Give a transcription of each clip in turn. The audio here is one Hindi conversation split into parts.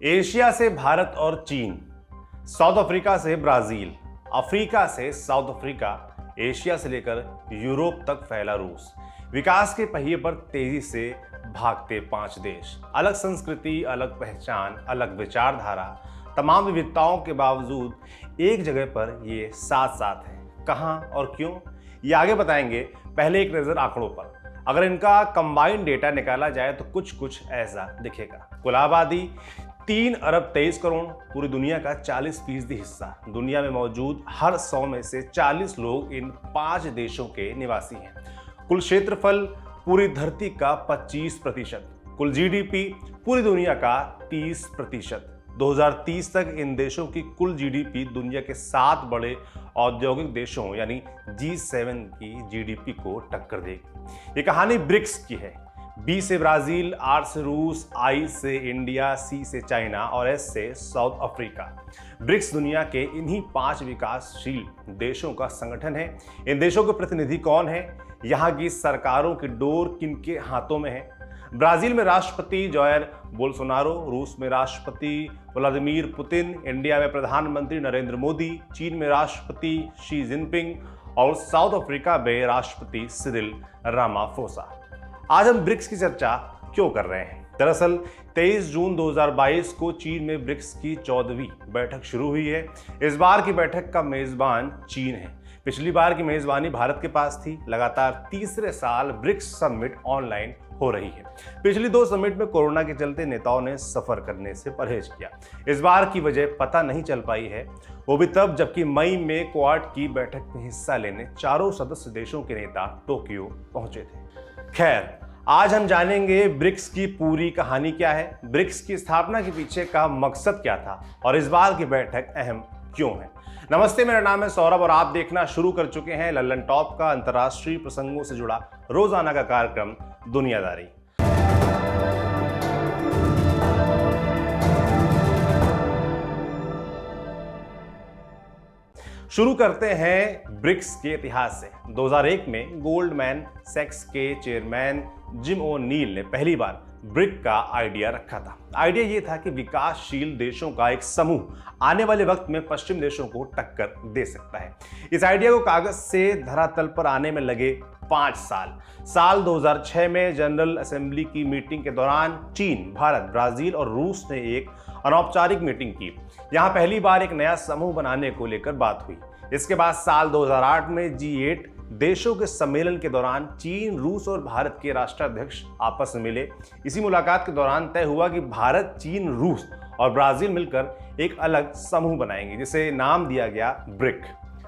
एशिया से भारत और चीन, साउथ अफ्रीका से ब्राजील, अफ्रीका से साउथ अफ्रीका, एशिया से लेकर यूरोप तक फैला रूस। विकास के पहिए पर तेजी से भागते 5 देश, अलग संस्कृति, अलग पहचान, अलग विचारधारा, तमाम विविधताओं के बावजूद एक जगह पर ये साथ साथ हैं। कहां और क्यों, ये आगे बताएंगे। पहले एक नजर आंकड़ों पर। अगर इनका कंबाइंड डेटा निकाला जाए तो कुछ ऐसा दिखेगा। कुल आबादी 3 अरब 23 करोड़, पूरी दुनिया का 40% हिस्सा। दुनिया में मौजूद हर 100 में से 40 लोग इन 5 देशों के निवासी हैं। कुल क्षेत्रफल पूरी धरती का 25%। कुल जीडीपी पूरी दुनिया का 30%। 2030 तक इन देशों की कुल जीडीपी दुनिया के 7 बड़े औद्योगिक देशों यानी G7 की जीडीपी को टक्कर देगी। ये कहानी ब्रिक्स की है। B से ब्राजील, R से रूस, I से इंडिया, C से चाइना और S से साउथ अफ्रीका। ब्रिक्स दुनिया के इन्हीं 5 विकासशील देशों का संगठन है। इन देशों के प्रतिनिधि कौन है, यहाँ की सरकारों की डोर किनके हाथों में है। ब्राजील में राष्ट्रपति जॉयर बोल्सोनारो, रूस में राष्ट्रपति व्लादिमीर पुतिन, इंडिया में प्रधानमंत्री नरेंद्र मोदी, चीन में राष्ट्रपति शी जिनपिंग और साउथ अफ्रीका में राष्ट्रपति सिरिल रामाफोसा। आज हम ब्रिक्स की चर्चा क्यों कर रहे हैं? दरअसल 23 जून 2022 को चीन में ब्रिक्स की 14वीं बैठक शुरू हुई है। इस बार की बैठक का मेजबान चीन है। पिछली बार की मेजबानी भारत के पास थी। लगातार तीसरे साल ब्रिक्स समिट ऑनलाइन हो रही है। पिछली 2 समिट में कोरोना के चलते नेताओं ने सफर करने से परहेज किया। इस बार की वजह पता नहीं चल पाई है, वो भी तब जबकि मई में क्वाड की बैठक में हिस्सा लेने चारों सदस्य देशों के नेता टोक्यो पहुंचे थे। खैर, आज हम जानेंगे ब्रिक्स की पूरी कहानी क्या है, ब्रिक्स की स्थापना के पीछे का मकसद क्या था और इस बार की बैठक अहम क्यों है। नमस्ते, मेरा नाम है सौरभ और आप देखना शुरू कर चुके हैं लल्लन टॉप का अंतर्राष्ट्रीय प्रसंगों से जुड़ा रोजाना का कार्यक्रम दुनियादारी। शुरू करते हैं ब्रिक्स के इतिहास से। 2001 में गोल्डमैन सैक्स के चेयरमैन जिम ओ नील ने पहली बार ब्रिक का आइडिया रखा था। आइडिया यह था कि विकासशील देशों का एक समूह आने वाले वक्त में पश्चिम देशों को टक्कर दे सकता है। इस आइडिया को कागज से धरातल पर आने में लगे 5 साल 2006 में जनरल असेंबली की मीटिंग के दौरान चीन, भारत, ब्राजील और रूस ने एक अनौपचारिक मीटिंग की। यहां पहली बार एक नया समूह बनाने को लेकर बात हुई। इसके बाद साल 2008 में G8 देशों के सम्मेलन के दौरान चीन, रूस और भारत के राष्ट्राध्यक्ष आपस में मिले। इसी मुलाकात के दौरान तय हुआ कि भारत, चीन, रूस और ब्राजील मिलकर एक अलग समूह बनाएंगे, जिसे नाम दिया गया ब्रिक।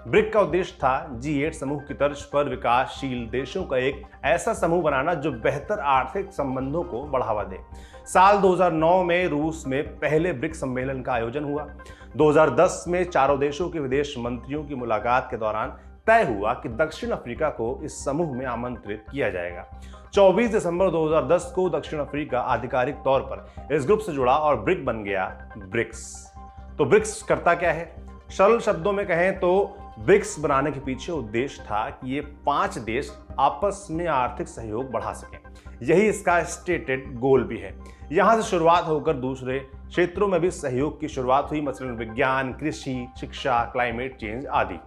ब्रिक का उद्देश्य था G8 समूह की तर्ज पर विकासशील देशों का एक ऐसा समूह बनाना जो बेहतर आर्थिक संबंधों को बढ़ावा दे। साल 2009 में रूस में पहले ब्रिक सम्मेलन का आयोजन हुआ। 2010 में चारों देशों के विदेश मंत्रियों की मुलाकात के दौरान तय हुआ कि दक्षिण अफ्रीका को इस समूह में आमंत्रित किया जाएगा। 24 दिसंबर 2010 को दक्षिण अफ्रीका आधिकारिक तौर पर इस ग्रुप से जुड़ा और ब्रिक बन गया ब्रिक्स। तो ब्रिक्स करता क्या है? सरल शब्दों में कहें तो ब्रिक्स बनाने के पीछे उद्देश्य था कि ये 5 देश आपस में आर्थिक सहयोग बढ़ा सकें। यही इसका स्टेटेड गोल भी है। यहां से शुरुआत होकर दूसरे क्षेत्रों में भी सहयोग की शुरुआत हुई, मसलन विज्ञान, कृषि, शिक्षा, क्लाइमेट चेंज आदि।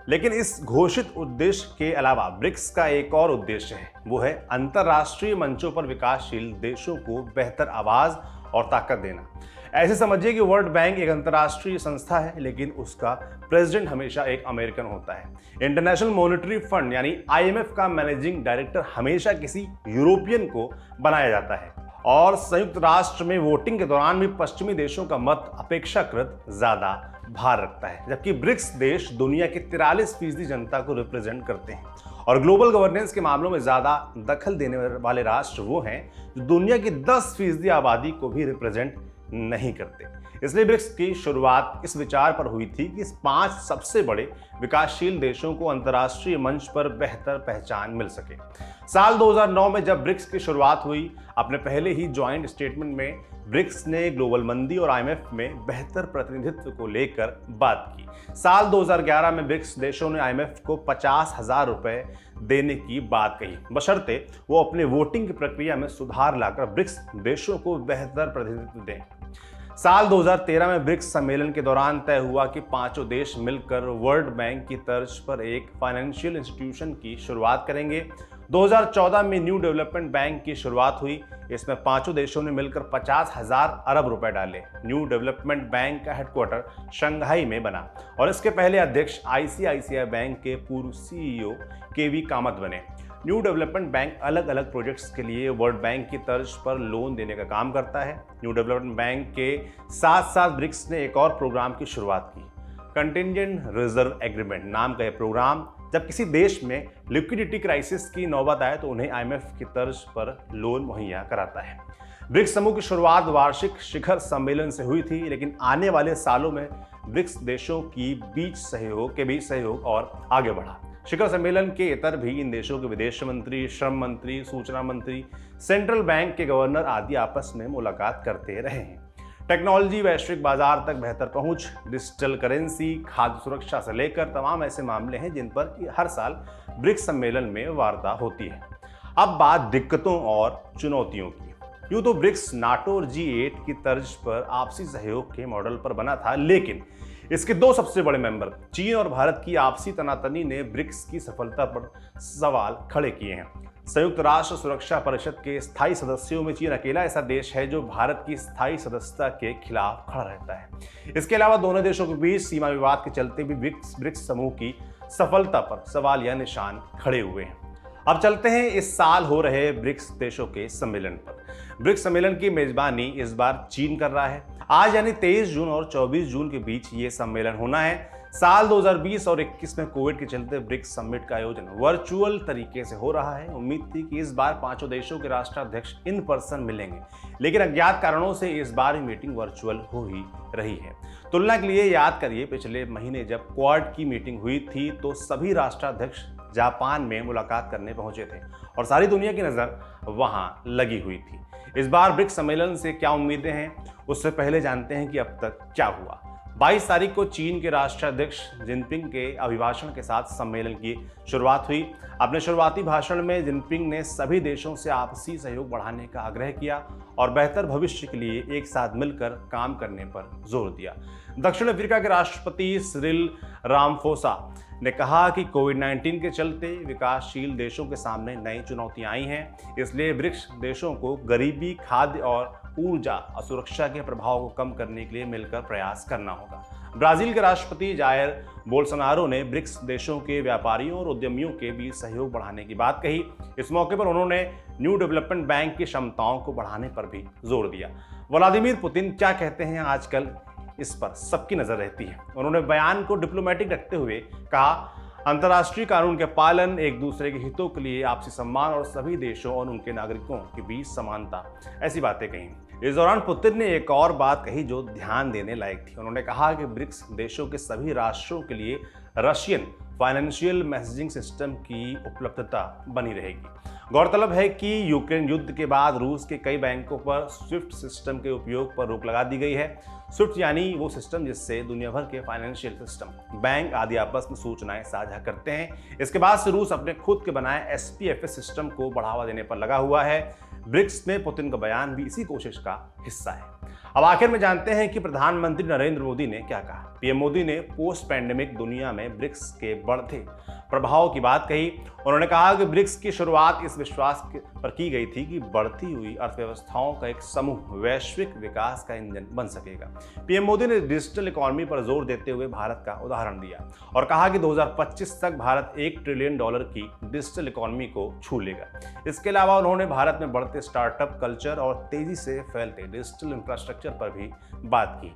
लेकिन इस घोषित उद्देश्य के अलावा ब्रिक्स का एक और उद्देश्य है, वो है अंतरराष्ट्रीय मंचों पर विकासशील देशों को बेहतर आवाज और ताकत देना। ऐसे समझिए कि वर्ल्ड बैंक एक अंतरराष्ट्रीय संस्था है, लेकिन उसका प्रेसिडेंट हमेशा एक अमेरिकन होता है। इंटरनेशनल मॉनेटरी फंड यानी IMF का मैनेजिंग डायरेक्टर हमेशा किसी यूरोपियन को बनाया जाता है और संयुक्त राष्ट्र में वोटिंग के दौरान भी पश्चिमी देशों का मत अपेक्षाकृत ज्यादा भार रखता है, जबकि ब्रिक्स देश दुनिया की 43% जनता को रिप्रेजेंट करते हैं और ग्लोबल गवर्नेंस के मामलों में ज्यादा दखल देने वाले राष्ट्र वो हैं जो दुनिया की 10% आबादी को भी रिप्रेजेंट नहीं करते। इसलिए ब्रिक्स की शुरुआत इस विचार पर हुई थी कि इस 5 सबसे बड़े विकासशील देशों को अंतर्राष्ट्रीय मंच पर बेहतर पहचान मिल सके। साल 2009 में जब ब्रिक्स की शुरुआत हुई, अपने पहले ही ज्वाइंट स्टेटमेंट में ब्रिक्स ने ग्लोबल मंदी और IMF में बेहतर प्रतिनिधित्व को लेकर बात की। साल 2011 में ब्रिक्स देशों ने IMF को 50,000 रुपए देने की बात कही, बशर्ते वो अपने वोटिंग की प्रक्रिया में सुधार लाकर ब्रिक्स देशों को बेहतर प्रतिनिधित्व दें। साल 2013 में ब्रिक्स सम्मेलन के दौरान तय हुआ कि पांचों देश मिलकर वर्ल्ड बैंक की तर्ज पर एक फाइनेंशियल इंस्टीट्यूशन की शुरुआत करेंगे। 2014 में न्यू डेवलपमेंट बैंक की शुरुआत हुई। इसमें पांचों देशों ने मिलकर 50,000 अरब रुपए डाले। न्यू डेवलपमेंट बैंक का हेडक्वार्टर शंघाई में बना और इसके पहले अध्यक्ष आईसीआईसीआई बैंक के पूर्व सीईओ केवी कामत बने। न्यू डेवलपमेंट बैंक अलग अलग प्रोजेक्ट्स के लिए वर्ल्ड बैंक की तर्ज पर लोन देने का काम करता है। न्यू डेवलपमेंट बैंक के साथ साथ ब्रिक्स ने एक और प्रोग्राम की शुरुआत की, कंटिजेंट रिजर्व एग्रीमेंट नाम का यह प्रोग्राम जब किसी देश में लिक्विडिटी क्राइसिस की नौबत आए तो उन्हें आईएमएफ की तर्ज पर लोन मुहैया कराता है। ब्रिक्स समूह की शुरुआत वार्षिक शिखर सम्मेलन से हुई थी, लेकिन आने वाले सालों में ब्रिक्स देशों की बीच सहयोग और आगे बढ़ा। शिखर सम्मेलन के इतर भी इन देशों के विदेश मंत्री, श्रम मंत्री, सूचना मंत्री, सेंट्रल बैंक के गवर्नर आदि आपस में मुलाकात करते रहे हैं। टेक्नोलॉजी, वैश्विक बाजार तक बेहतर पहुंच, डिजिटल करेंसी, खाद्य सुरक्षा से लेकर तमाम ऐसे मामले हैं जिन पर हर साल ब्रिक्स सम्मेलन में वार्ता होती है। अब बात दिक्कतों और चुनौतियों की। यूं तो ब्रिक्स नाटो और G8 की तर्ज पर आपसी सहयोग के मॉडल पर बना था, लेकिन इसके दो सबसे बड़े मेंबर चीन और भारत की आपसी तनातनी ने ब्रिक्स की सफलता पर सवाल खड़े किए हैं। संयुक्त राष्ट्र सुरक्षा परिषद के स्थायी सदस्यों में चीन अकेला ऐसा देश है जो भारत की स्थायी सदस्यता के खिलाफ खड़ा रहता है। इसके अलावा दोनों देशों के बीच सीमा विवाद के चलते भी ब्रिक्स समूह की सफलता पर सवाल या निशान खड़े हुए हैं। अब चलते हैं इस साल हो रहे ब्रिक्स देशों के सम्मेलन पर। ब्रिक्स सम्मेलन की मेजबानी इस बार चीन कर रहा है। आज यानी 23 जून और 24 जून के बीच ये सम्मेलन होना है। साल 2020 और 21 में कोविड के चलते ब्रिक्स समिट का आयोजन वर्चुअल तरीके से हो रहा है। उम्मीद थी कि इस बार पांचों देशों के राष्ट्राध्यक्ष इन पर्सन मिलेंगे, लेकिन अज्ञात कारणों से इस बार मीटिंग वर्चुअल हो ही रही है। तुलना के लिए याद करिए, पिछले महीने जब क्वाड की मीटिंग हुई थी तो सभी राष्ट्राध्यक्ष जापान में मुलाकात करने पहुंचे थे और सारी दुनिया की नजर वहां लगी हुई थी। इस बार ब्रिक्स सम्मेलन से क्या उम्मीदें हैं, उससे पहले जानते हैं कि अब तक क्या हुआ। 22 तारीख को चीन के राष्ट्राध्यक्ष जिनपिंग के अभिभाषण के साथ सम्मेलन की शुरुआत हुई। अपने शुरुआती भाषण में जिनपिंग ने सभी देशों से आपसी सहयोग बढ़ाने का आग्रह किया और बेहतर भविष्य के लिए एक साथ मिलकर काम करने पर जोर दिया। दक्षिण अफ्रीका के राष्ट्रपति सिरिल रामाफोसा ने कहा कि कोविड-19 के चलते विकासशील देशों के सामने नई चुनौतियां आई हैं, इसलिए ब्रिक्स देशों को गरीबी, खाद्य और ऊर्जा और सुरक्षा के प्रभाव को कम करने के लिए मिलकर प्रयास करना होगा। ब्राजील के राष्ट्रपति जायर बोल्सोनारो ने ब्रिक्स देशों के व्यापारियों और उद्यमियों के बीच सहयोग बढ़ाने की बात कही। इस मौके पर उन्होंने न्यू डेवलपमेंट बैंक की क्षमताओं को बढ़ाने पर भी जोर दिया। व्लादिमीर पुतिन क्या कहते हैं आजकल, इस पर सबकी नजर रहती है। उन्होंने बयान को डिप्लोमेटिक रखते हुए कहा, अंतर्राष्ट्रीय कानून के पालन, एक दूसरे के हितों के लिए आपसी सम्मान और सभी देशों और उनके नागरिकों के बीच समानता, ऐसी बातें कही। इस दौरान पुतिन ने एक और बात कही जो ध्यान देने लायक थी। उन्होंने कहा कि ब्रिक्स देशों के सभी राष्ट्रों के लिए रशियन फाइनेंशियल मैसेजिंग सिस्टम की उपलब्धता बनी रहेगी। गौरतलब है कि यूक्रेन युद्ध के बाद रूस के कई बैंकों पर स्विफ्ट सिस्टम के उपयोग पर रोक लगा दी गई है। स्विफ्ट यानी वो सिस्टम जिससे दुनिया भर के फाइनेंशियल सिस्टम, बैंक आदि आपस में सूचनाएं साझा करते हैं। इसके बाद से रूस अपने खुद के बनाए SPFS सिस्टम को बढ़ावा देने पर लगा हुआ है। ब्रिक्स में पुतिन का बयान भी इसी कोशिश का हिस्सा है। अब आखिर में जानते हैं कि प्रधानमंत्री नरेंद्र मोदी ने क्या कहा। पीएम मोदी ने पोस्ट पैंडेमिक दुनिया में ब्रिक्स के बढ़ते प्रभाव की बात कही। उन्होंने कहा कि ब्रिक्स की शुरुआत इस विश्वास पर की गई थी कि बढ़ती हुई अर्थव्यवस्थाओं का एक समूह वैश्विक विकास का इंजन बन सकेगा। पीएम मोदी ने डिजिटल इकोनॉमी पर जोर देते हुए भारत का उदाहरण दिया और कहा कि 2025 तक भारत $1 ट्रिलियन की डिजिटल इकोनॉमी को छू लेगा। इसके अलावा उन्होंने भारत में बढ़ते स्टार्टअप कल्चर और तेजी से फैलते डिजिटल इंफ्रास्ट्रक्चर पर भी बात की।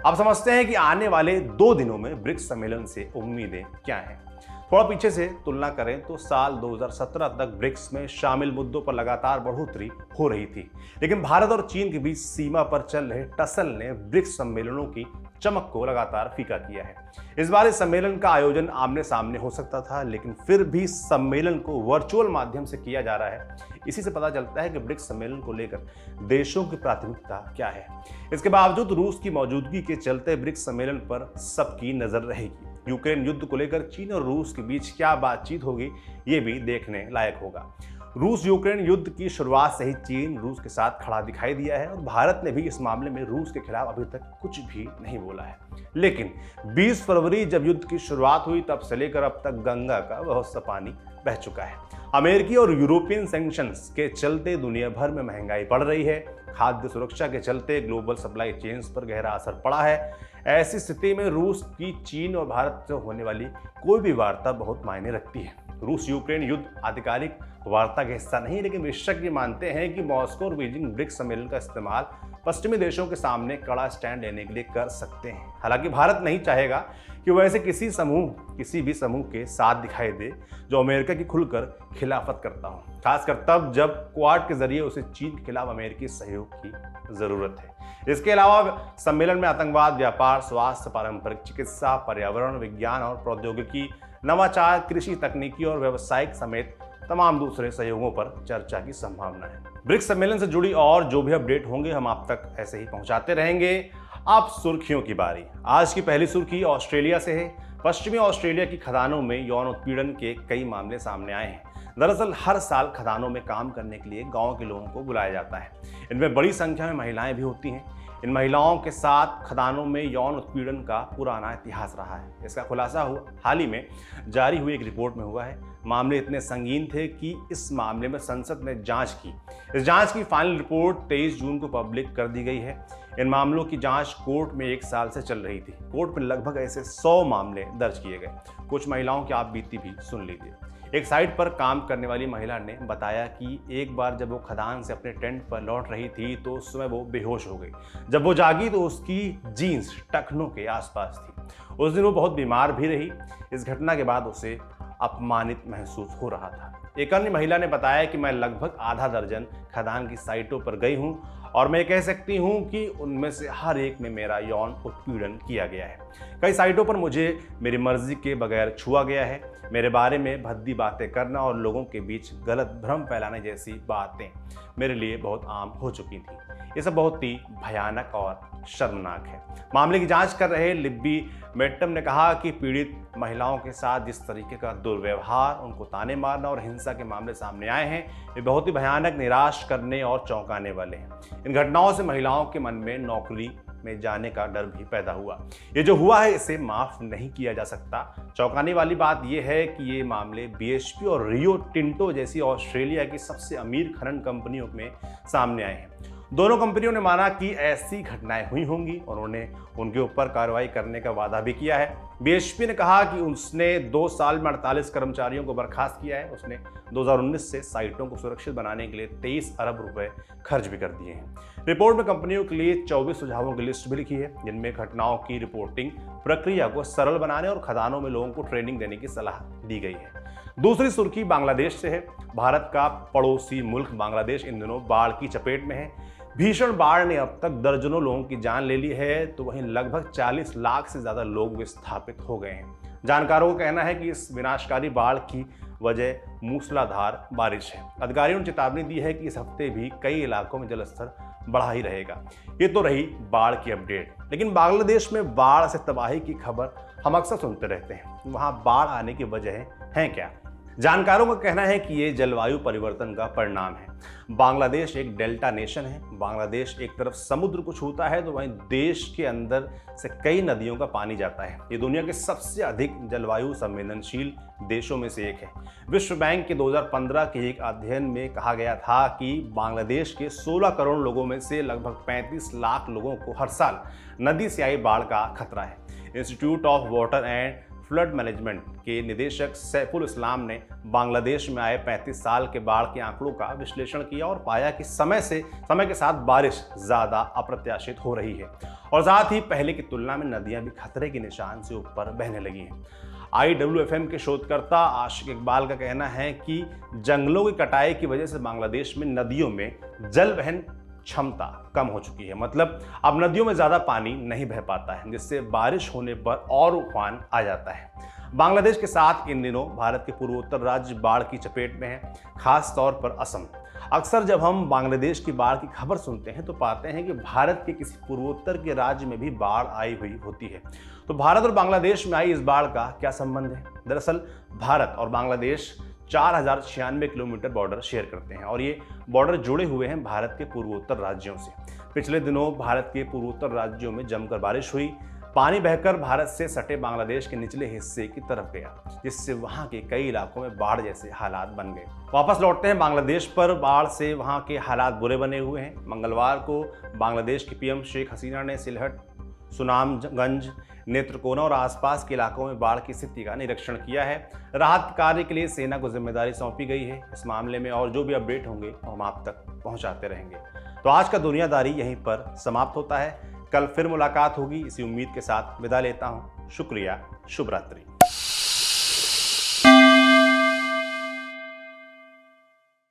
अब समझते हैं कि आने वाले 2 दिनों में ब्रिक्स सम्मेलन से उम्मीदें क्या हैं। थोड़ा पीछे से तुलना करें तो साल 2017 तक ब्रिक्स में शामिल मुद्दों पर लगातार बढ़ोतरी हो रही थी, लेकिन भारत और चीन के बीच सीमा पर चल रहे टसल ने ब्रिक्स सम्मेलनों की चमक को लगातार फीका किया है। इस बार इस सम्मेलन का आयोजन आमने सामने हो सकता था, लेकिन फिर भी सम्मेलन को वर्चुअल माध्यम से किया जा रहा है। इसी से पता चलता है कि ब्रिक्स सम्मेलन को लेकर देशों की प्राथमिकता क्या है। इसके बावजूद रूस की मौजूदगी के चलते ब्रिक्स सम्मेलन पर सबकी नजर रहेगी। यूक्रेन युद्ध को लेकर चीन और रूस के बीच क्या बातचीत होगी, ये भी देखने लायक होगा। रूस यूक्रेन युद्ध की शुरुआत से ही चीन रूस के साथ खड़ा दिखाई दिया है और भारत ने भी इस मामले में रूस के खिलाफ अभी तक कुछ भी नहीं बोला है। लेकिन 20 फरवरी जब युद्ध की शुरुआत हुई तब से लेकर अब तक गंगा का बहुत सा पानी बह चुका है। अमेरिकी और यूरोपियन सैंक्शंस के चलते दुनिया भर में महंगाई बढ़ रही है। खाद्य सुरक्षा के चलते ग्लोबल सप्लाई चेन्स पर गहरा असर पड़ा है। ऐसी स्थिति में रूस की चीन और भारत से होने वाली कोई भी वार्ता बहुत मायने रखती है। रूस यूक्रेन युद्ध आधिकारिक वार्ता का हिस्सा नहीं, लेकिन विशेषज्ञ मानते हैं कि मॉस्को और बीजिंग ब्रिक्स सम्मेलन का इस्तेमाल पश्चिमी देशों के सामने कड़ा स्टैंड लेने के लिए कर सकते हैं। हालांकि भारत नहीं चाहेगा कि वह ऐसे किसी भी समूह के साथ दिखाई दे जो अमेरिका की खुलकर खिलाफत करता हो, खासकर तब जब क्वाड के जरिए उसे चीन के खिलाफ अमेरिकी सहयोग की जरूरत है। इसके अलावा सम्मेलन में आतंकवाद, व्यापार, स्वास्थ्य, पारंपरिक चिकित्सा, पर्यावरण, विज्ञान और प्रौद्योगिकी, नवाचार, कृषि, तकनीकी और व्यावसायिक समेत तमाम दूसरे सहयोगों पर चर्चा की संभावना है। ब्रिक्स सम्मेलन से जुड़ी और जो भी अपडेट होंगे हम आप तक ऐसे ही पहुंचाते रहेंगे। अब सुर्खियों की बारी। आज की पहली सुर्खी ऑस्ट्रेलिया से है। पश्चिमी ऑस्ट्रेलिया की खदानों में यौन उत्पीड़न के कई मामले सामने आए हैं। दरअसल हर साल खदानों में काम करने के लिए गांव के लोगों को बुलाया जाता है। इनमें बड़ी संख्या में महिलाएं भी होती हैं। इन महिलाओं के साथ खदानों में यौन उत्पीड़न का पुराना इतिहास रहा है। इसका खुलासा हाल ही में जारी हुई एक रिपोर्ट में हुआ है। मामले इतने संगीन थे कि इस मामले में संसद ने जांच की। इस जांच की फाइनल रिपोर्ट 23 जून को पब्लिक कर दी गई है। इन मामलों की जांच कोर्ट में 1 साल से चल रही थी। कोर्ट में लगभग ऐसे 100 मामले दर्ज किए गए। कुछ महिलाओं की आप बीती भी सुन लीजिए। एक साइट पर काम करने वाली महिला ने बताया कि एक बार जब वो खदान से अपने टेंट पर लौट रही थी तो उस समय वो बेहोश हो गई। जब वो जागी तो उसकी जीन्स टखनों के आसपास थी। उस दिन वो बहुत बीमार भी रही। इस घटना के बाद उसे अपमानित महसूस हो रहा था। एक अन्य महिला ने बताया कि मैं लगभग आधा दर्जन खदान की साइटों पर गई हूँ और मैं कह सकती हूँ कि उनमें से हर एक में मेरा यौन उत्पीड़न किया गया है। कई साइटों पर मुझे मेरी मर्जी के बगैर छुआ गया है। मेरे बारे में भद्दी बातें करना और लोगों के बीच गलत भ्रम फैलाने जैसी बातें मेरे लिए बहुत आम हो चुकी थी। ये सब बहुत ही भयानक और शर्मनाक है। मामले की जांच कर रहे लिब्बी मेट्टम ने कहा कि पीड़ित महिलाओं के साथ जिस तरीके का दुर्व्यवहार, उनको ताने मारना और हिंसा के मामले सामने आए हैं, वे बहुत ही भयानक, निराश करने और चौंकाने वाले हैं। इन घटनाओं से महिलाओं के मन में नौकरी में जाने का डर भी पैदा हुआ। ये जो हुआ है इसे माफ नहीं किया जा सकता। चौंकाने वाली बात यह है कि ये मामले BHP और रियो टिंटो जैसी ऑस्ट्रेलिया की सबसे अमीर खनन कंपनियों में सामने आए हैं। दोनों कंपनियों ने माना कि ऐसी घटनाएं हुई होंगी और उन्हें उनके ऊपर कार्रवाई करने का वादा भी किया है। BHP ने कहा कि उसने 2 साल में 48 कर्मचारियों को बर्खास्त किया है। उसने 2019 से साइटों को सुरक्षित बनाने के लिए 23 अरब रुपए खर्च भी कर दिए हैं। रिपोर्ट में कंपनियों के लिए 24 सुझावों की लिस्ट भी लिखी है, जिनमें घटनाओं की रिपोर्टिंग प्रक्रिया को सरल बनाने और खदानों में लोगों को ट्रेनिंग देने की सलाह दी गई है। दूसरी सुर्खी बांग्लादेश से है। भारत का पड़ोसी मुल्क बांग्लादेश इन दिनों बाढ़ की चपेट में है। भीषण बाढ़ ने अब तक दर्जनों लोगों की जान ले ली है, तो वहीं लगभग 40 लाख से ज्यादा लोग विस्थापित हो गए हैं। जानकारों का कहना है कि इस विनाशकारी बाढ़ की वजह मूसलाधार बारिश है। अधिकारियों ने चेतावनी दी है कि इस हफ्ते भी कई इलाकों में जलस्तर बढ़ा ही रहेगा। ये तो रही बाढ़ की अपडेट, लेकिन बांग्लादेश में बाढ़ से तबाही की खबर हम अक्सर सुनते रहते हैं। वहां बाढ़ आने की वजह है क्या? जानकारों का कहना है कि ये जलवायु परिवर्तन का परिणाम है। बांग्लादेश एक डेल्टा नेशन है। बांग्लादेश एक तरफ समुद्र को छूता है तो वहीं देश के अंदर से कई नदियों का पानी जाता है। ये दुनिया के सबसे अधिक जलवायु संवेदनशील देशों में से एक है। विश्व बैंक के 2015 के एक अध्ययन में कहा गया था कि बांग्लादेश के 16 करोड़ लोगों में से लगभग 35 लाख लोगों को हर साल नदी से आई बाढ़ का खतरा है। Institute of water and flood management के निदेशक सैफुल इस्लाम ने बांग्लादेश में आए 35 साल के बाढ़ के आंकड़ों का विश्लेषण किया और पाया कि समय के साथ बारिश ज्यादा अप्रत्याशित हो रही है और साथ ही पहले की तुलना में नदियां भी खतरे के निशान से ऊपर बहने लगी हैं। IWFM के शोधकर्ता आशिक इकबाल का कहना है कि जंगलों की कटाई की वजह से बांग्लादेश में नदियों में जल वहन क्षमता कम हो चुकी है। मतलब अब नदियों में ज्यादा पानी नहीं बह पाता है, जिससे बारिश होने पर और उफान आ जाता है। बांग्लादेश के साथ इन दिनों भारत के पूर्वोत्तर राज्य बाढ़ की चपेट में हैं, खास तौर पर असम। अक्सर जब हम बांग्लादेश की बाढ़ की खबर सुनते हैं तो पाते हैं कि भारत के किसी पूर्वोत्तर के राज्य में भी बाढ़ आई हुई होती है। तो भारत और बांग्लादेश में आई इस बाढ़ का क्या संबंध है? दरअसल भारत और बांग्लादेश 4096 किलोमीटर बॉर्डर शेयर करते हैं और ये बॉर्डर जुड़े हुए हैं भारत के पूर्वोत्तर राज्यों से। पिछले दिनों भारत के पूर्वोत्तर राज्यों में जमकर बारिश हुई। पानी बहकर भारत से सटे बांग्लादेश के निचले हिस्से की तरफ गया, जिससे वहां के कई इलाकों में बाढ़ जैसे हालात बन गए। वापस लौटते हैं बांग्लादेश पर। बाढ़ से वहां के हालात बुरे बने हुए हैं। मंगलवार को बांग्लादेश की पीएम शेख हसीना ने सिलहट, सुनामगंज, नेत्रकोना और आसपास के इलाकों में बाढ़ की स्थिति का निरीक्षण किया है। राहत कार्य के लिए सेना को जिम्मेदारी सौंपी गई है। इस मामले में और जो भी अपडेट होंगे हम आप तक पहुंचाते रहेंगे। तो आज का दुनियादारी यहीं पर समाप्त होता है। कल फिर मुलाकात होगी, इसी उम्मीद के साथ विदा लेता हूं। शुक्रिया, शुभ रात्रि।